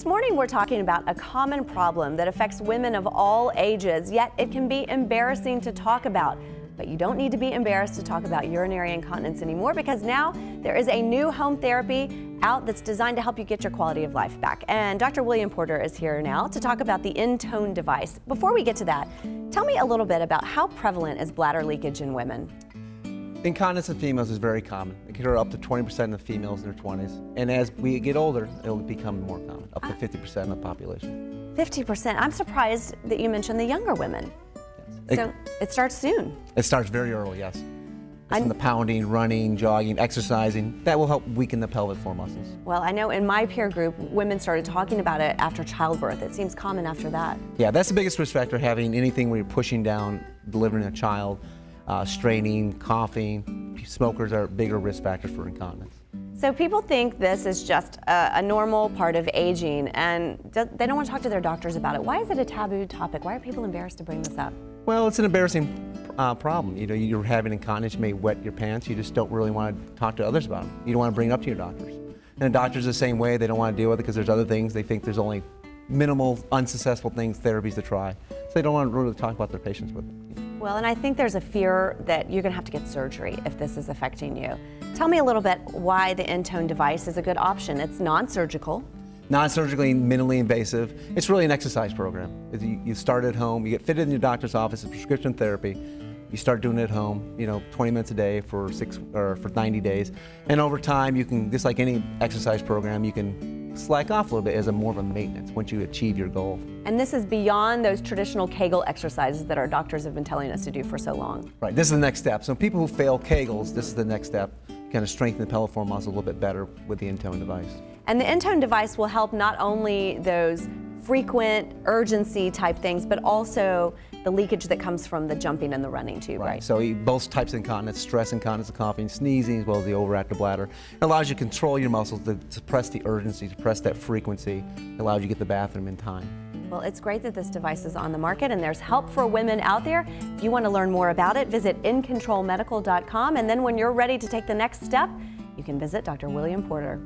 This morning we're talking about a common problem that affects women of all ages, yet it can be embarrassing to talk about. But you don't need to be embarrassed to talk about urinary incontinence anymore, because now there is a new home therapy out that's designed to help you get your quality of life back. And Dr. William Porter is here now to talk about the InControl device. Before we get to that, tell me a little bit about how prevalent is bladder leakage in women? Incontinence in females is very common. It can occur up to 20% of females in their 20s. And as we get older, it'll become more common, up to 50% of the population. 50%? I'm surprised that you mentioned the younger women. Yes. So it starts soon. It starts very early, yes. From the pounding, running, jogging, exercising, that will help weaken the pelvic floor muscles. Well, I know in my peer group, women started talking about it after childbirth. It seems common after that. Yeah, that's the biggest risk factor, having anything where you're pushing down, delivering a child. Straining, coughing. Smokers are bigger risk factors for incontinence. So people think this is just a normal part of aging, and they don't want to talk to their doctors about it. Why is it a taboo topic? Why are people embarrassed to bring this up? Well, it's an embarrassing problem. You know, you're having incontinence, you may wet your pants, you just don't really want to talk to others about it. You don't want to bring it up to your doctors. And the doctors the same way, they don't want to deal with it because there's other things. They think there's only minimal, unsuccessful things, therapies to try. So they don't want to really talk about their patients with it. Well, and I think there's a fear that you're going to have to get surgery if this is affecting you. Tell me a little bit why the InControl device is a good option. It's non-surgical. Non-surgically, minimally invasive. It's really an exercise program. You start at home, you get fitted in your doctor's office, it's prescription therapy. You start doing it at home, 20 minutes a day for 90 days. And over time, you can, just like any exercise program, you can slack off a little bit as more of a maintenance once you achieve your goal. And this is beyond those traditional Kegel exercises that our doctors have been telling us to do for so long. Right, this is the next step. So people who fail Kegels, this is the next step. Kind of strengthen the pelvic floor muscle a little bit better with the InControl device. And the InControl device will help not only those frequent urgency type things, but also the leakage that comes from the jumping and the running too, right? So both types of incontinence, stress incontinence, coughing, sneezing, as well as the overactive bladder. It allows you to control your muscles, to suppress the urgency, suppress that frequency. It allows you to get to the bathroom in time. Well, it's great that this device is on the market, and there's help for women out there. If you want to learn more about it, visit InControlMedical.com, and then when you're ready to take the next step, you can visit Dr. William Porter.